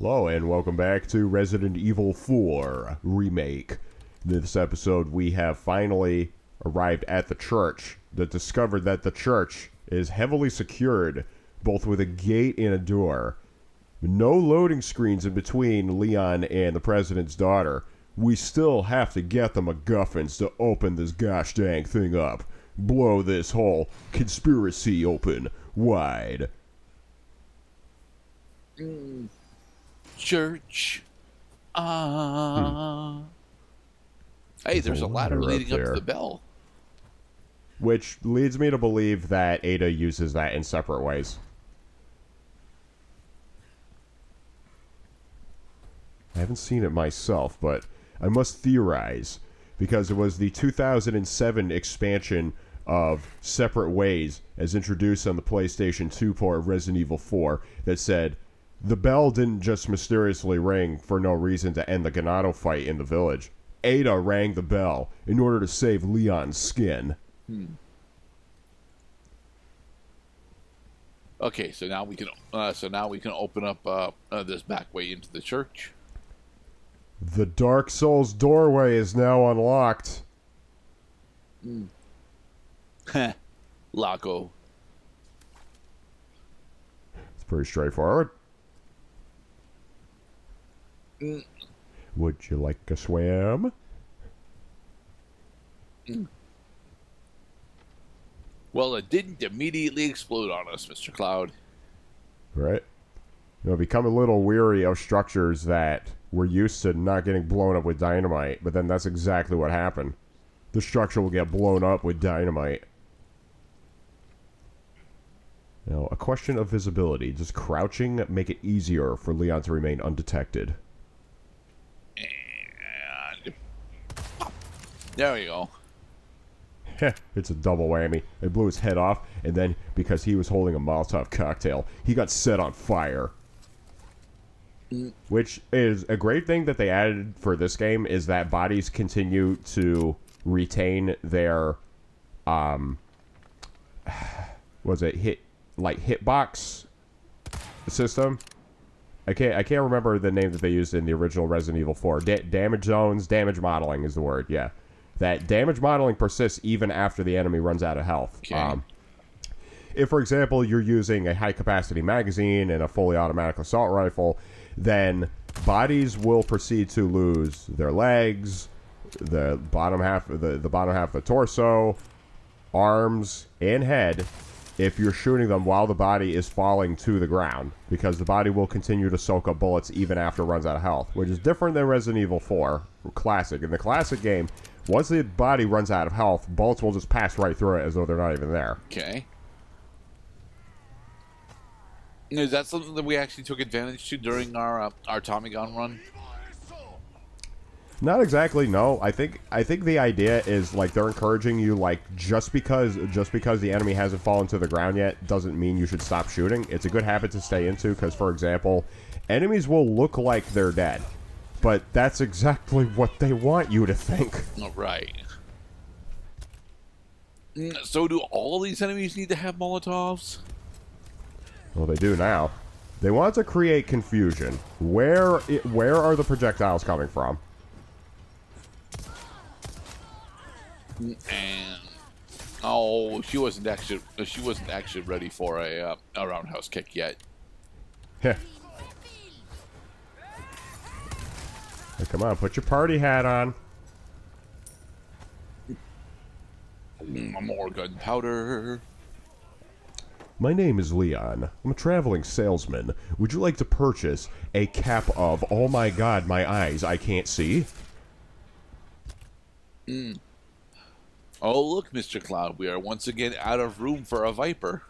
Hello and welcome back to Resident Evil 4 Remake. In this episode we have finally arrived at the church that discovered that the church is heavily secured, both with a gate and a door. No loading screens in between Leon and the president's daughter. We still have to get the MacGuffins to open this gosh dang thing up. Blow this whole conspiracy open wide. Church. Hey, there's a ladder leading up to the bell. Which leads me to believe that Ada uses that in separate ways. I haven't seen it myself, but I must theorize, because it was the 2007 expansion of Separate Ways, as introduced on the PlayStation 2 port of Resident Evil 4, that said, the bell didn't just mysteriously ring for no reason to end the Ganado fight in the village. Ada rang the bell in order to save Leon's skin. Okay, so now we can open up this back way into the church. The Dark Souls doorway is now unlocked. Laco. It's pretty straightforward. Would you like a swim? Well, it didn't immediately explode on us, Mr. Cloud. Right. You know, become a little weary of structures that we're used to not getting blown up with dynamite, but then that's exactly what happened. The structure will get blown up with dynamite. Now, a question of visibility. Does crouching make it easier for Leon to remain undetected? And there we go. It's a double whammy. It blew his head off, and then, because he was holding a Molotov cocktail, he got set on fire. Which is a great thing that they added for this game, is that bodies continue to retain their, hitbox system? I can't remember the name that they used in the original Resident Evil 4. Damage zones, damage modeling is the word, yeah. That damage modeling persists even after the enemy runs out of health. Okay. If, for example, you're using a high-capacity magazine and a fully automatic assault rifle, then bodies will proceed to lose their legs, the bottom half of the bottom half of the torso, arms, and head, if you're shooting them while the body is falling to the ground, because the body will continue to soak up bullets even after it runs out of health, which is different than Resident Evil 4 Classic. In the Classic game, once the body runs out of health, bullets will just pass right through it as though they're not even there. Okay. Is that something that we actually took advantage to during our Tommy gun run? Not exactly, no. I think the idea is, like, they're encouraging you, like, just because the enemy hasn't fallen to the ground yet doesn't mean you should stop shooting. It's a good habit to stay into, because, for example, enemies will look like they're dead, but that's exactly what they want you to think. Oh, right. So do all these enemies need to have Molotovs? Well, they do now. They want to create confusion. Where are the projectiles coming from? And she wasn't actually ready for a roundhouse kick yet. Heh. Hey, come on, put your party hat on. More gunpowder. My name is Leon. I'm a traveling salesman. Would you like to purchase a cap of, oh my god, my eyes, I can't see? Oh, look, Mr. Cloud, we are once again out of room for a Viper.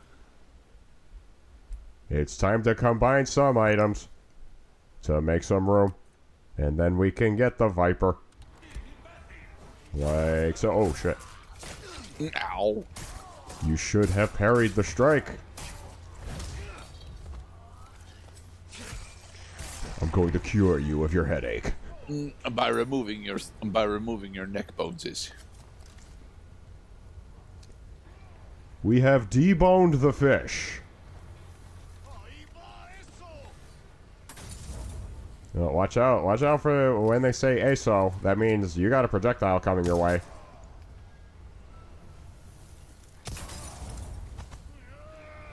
It's time to combine some items to make some room, and then we can get the Viper. Like so. Oh, shit. Ow. You should have parried the strike. I'm going to cure you of your headache. By removing your neck bones. We have deboned the fish. Watch out for when they say ASO. That means you got a projectile coming your way.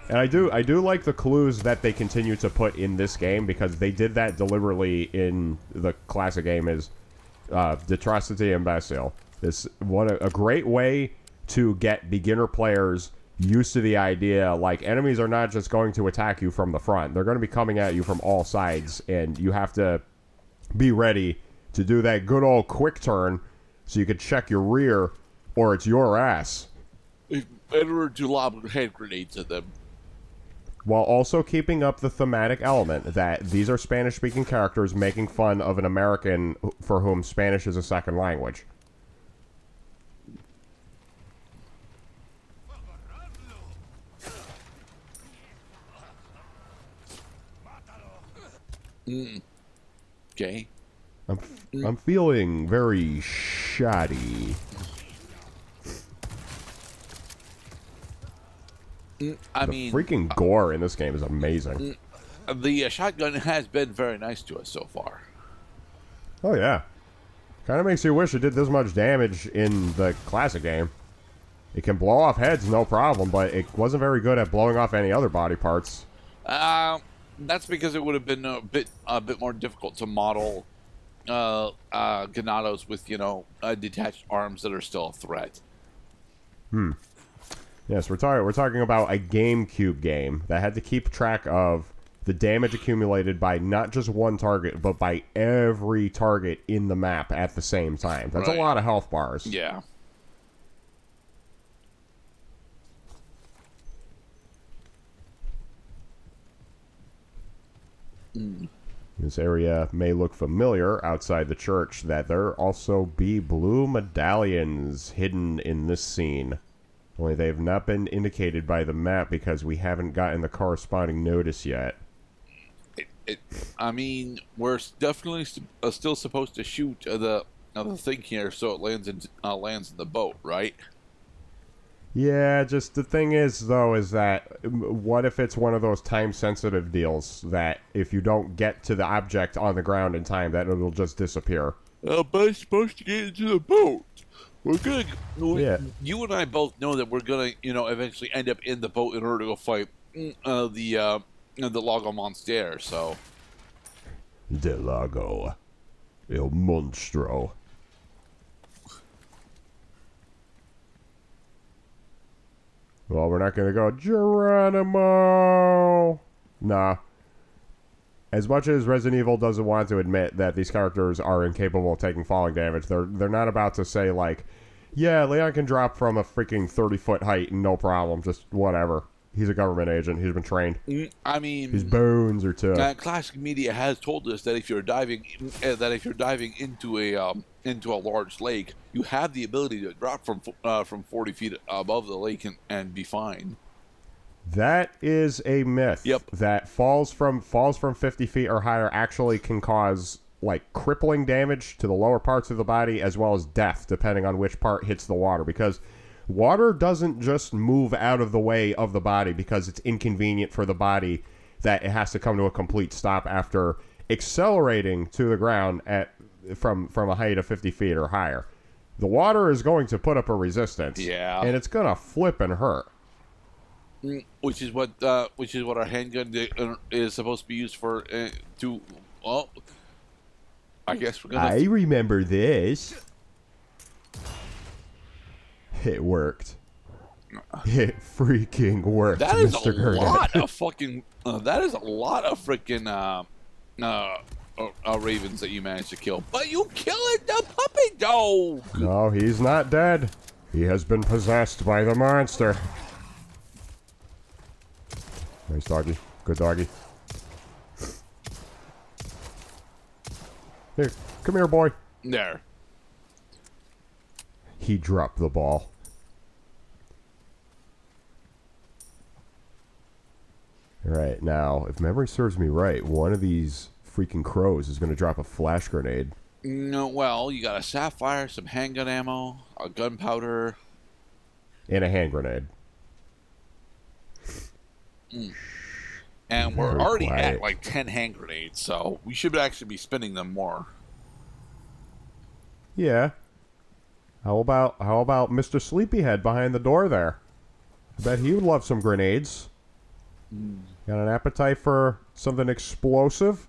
And I do like the clues that they continue to put in this game, because they did that deliberately in the classic game. Is Detrosity Imbecile. This a great way to get beginner players used to the idea, like, enemies are not just going to attack you from the front. They're going to be coming at you from all sides, and you have to be ready to do that good old quick turn so you can check your rear, or it's your ass. It's better to lob hand grenades at them. While also keeping up the thematic element that these are Spanish-speaking characters making fun of an American for whom Spanish is a second language. Okay. I'm feeling very shoddy. I the mean, freaking gore in this game is amazing. The shotgun has been very nice to us so far. Oh yeah, kind of makes you wish it did this much damage in the classic game. It can blow off heads, no problem, but it wasn't very good at blowing off any other body parts. That's because it would have been a bit more difficult to model Ganados with, detached arms that are still a threat. Yes, we're talking about a GameCube game that had to keep track of the damage accumulated by not just one target, but by every target in the map at the same time. That's right. A lot of health bars. Yeah. This area may look familiar outside the church, that there also be blue medallions hidden in this scene. Only they've not been indicated by the map because we haven't gotten the corresponding notice yet. I mean, we're definitely still supposed to shoot the thing here so it lands in the boat, right? Yeah, just the thing is, though, is that what if it's one of those time-sensitive deals that if you don't get to the object on the ground in time, that it'll just disappear? But it's supposed to get into the boat. We're gonna. Yeah. You and I both know that we're gonna, eventually end up in the boat in order to go fight the Lago Monster. So. De Lago, El Monstro. Well, we're not going to go, Geronimo! Nah. As much as Resident Evil doesn't want to admit that these characters are incapable of taking falling damage, they're not about to say, like, yeah, Leon can drop from a freaking 30-foot height and no problem, just whatever. He's a government agent. He's been trained. I mean, his bones are tough. Classic media has told us that if you're diving into a large lake, you have the ability to drop from 40 feet above the lake and be fine. That is a myth. Yep. That falls from 50 feet or higher actually can cause, like, crippling damage to the lower parts of the body as well as death, depending on which part hits the water, because water doesn't just move out of the way of the body because it's inconvenient for the body that it has to come to a complete stop after accelerating to the ground from a height of 50 feet or higher. The water is going to put up a resistance. Yeah. And it's going to flip and hurt. Which is what our handgun is supposed to be used for. I guess we're gonna. I remember this. It worked. It freaking worked, That is Mr. a Gurnett. lot of fucking. That is a lot of freaking ravens that you managed to kill. But you killed the puppy dog. No, he's not dead. He has been possessed by the monster. Nice doggy. Good doggy. Here, come here, boy. There. He dropped the ball. Alright, now, if memory serves me right, one of these freaking crows is going to drop a flash grenade. No, well, you got a sapphire, some handgun ammo, a gunpowder. And a hand grenade. And we're Very already quiet. at like 10 hand grenades, so we should actually be spinning them more. Yeah. How about Mr. Sleepyhead behind the door there? I bet he would love some grenades. Got an appetite for something explosive?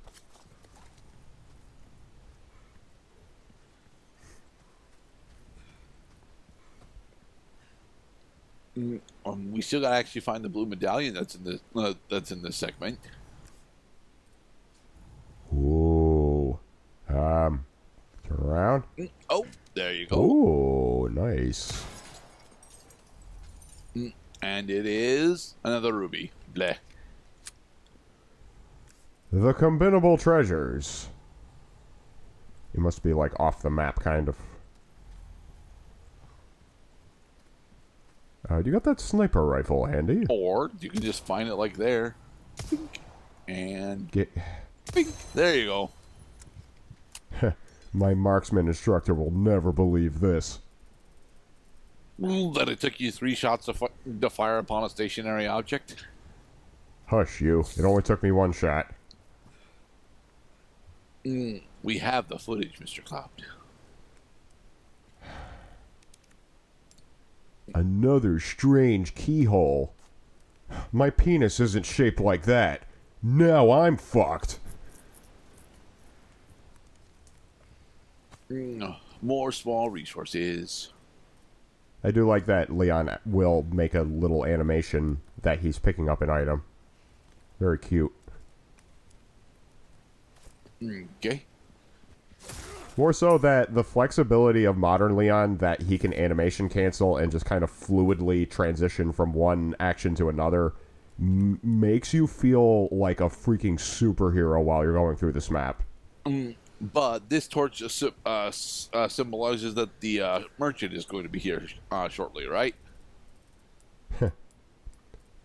We still gotta actually find the blue medallion that's in this segment. Ooh. Turn around. Oh, there you go. Ooh, nice. And it is another ruby. Bleh. The combinable treasures. You must be like off the map, kind of. You got that sniper rifle handy? Or you can just find it like there. And Get. bing, there you go. My marksman instructor will never believe this. That it took you 3 shots to fire upon a stationary object. Hush, you. It only took me 1 shot. We have the footage, Mr. Cloud. Another strange keyhole. My penis isn't shaped like that. Now I'm fucked. More small resources. I do like that Leon will make a little animation that he's picking up an item. Very cute. Okay. More so that the flexibility of modern Leon, that he can animation cancel and just kind of fluidly transition from one action to another, makes you feel like a freaking superhero while you're going through this map. But this torch symbolizes that the merchant is going to be here shortly, right?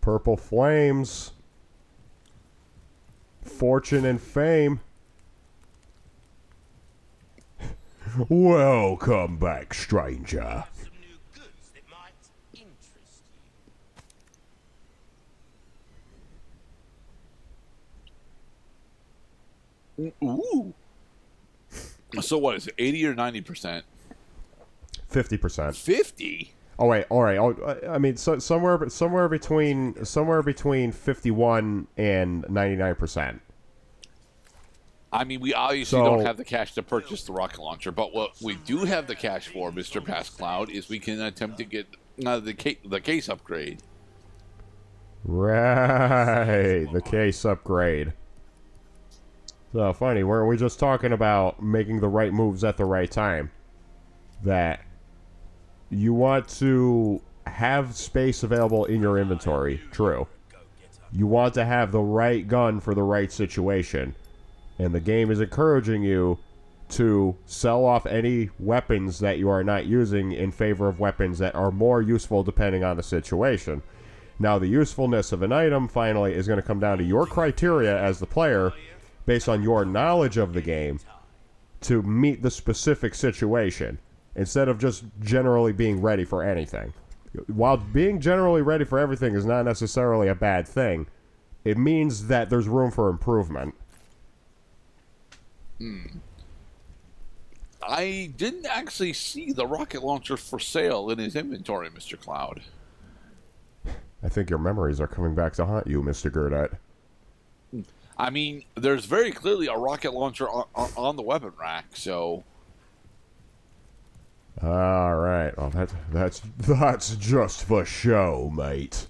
Purple flames. Fortune and fame. Welcome back, stranger. Some new goods that might interest you. Ooh. So what is it, 80 or 90%? 50%. 50? Oh wait, all right. I mean, somewhere between 51 and 99%. I mean, we obviously So- don't have the cash to purchase the rocket launcher, but what we do have the cash for, Mr. Past Cloud, is we can attempt to get the case upgrade. Right, the case upgrade. So funny, weren't we just talking about making the right moves at the right time? That you want to have space available in your inventory. True. You want to have the right gun for the right situation. And the game is encouraging you to sell off any weapons that you are not using in favor of weapons that are more useful depending on the situation. Now, the usefulness of an item, finally, is going to come down to your criteria as the player, based on your knowledge of the game, to meet the specific situation, instead of just generally being ready for anything. While being generally ready for everything is not necessarily a bad thing, it means that there's room for improvement. I didn't actually see the rocket launcher for sale in his inventory, Mr. Cloud. I think your memories are coming back to haunt you, Mr. Gurdet. I mean, there's very clearly a rocket launcher on the weapon rack, so... All right. Well, that's just for show, mate.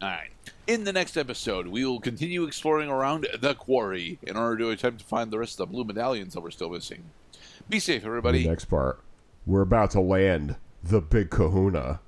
Alright. In the next episode, we will continue exploring around the quarry in order to attempt to find the rest of the blue medallions that we're still missing. Be safe, everybody. The next part, we're about to land the big kahuna.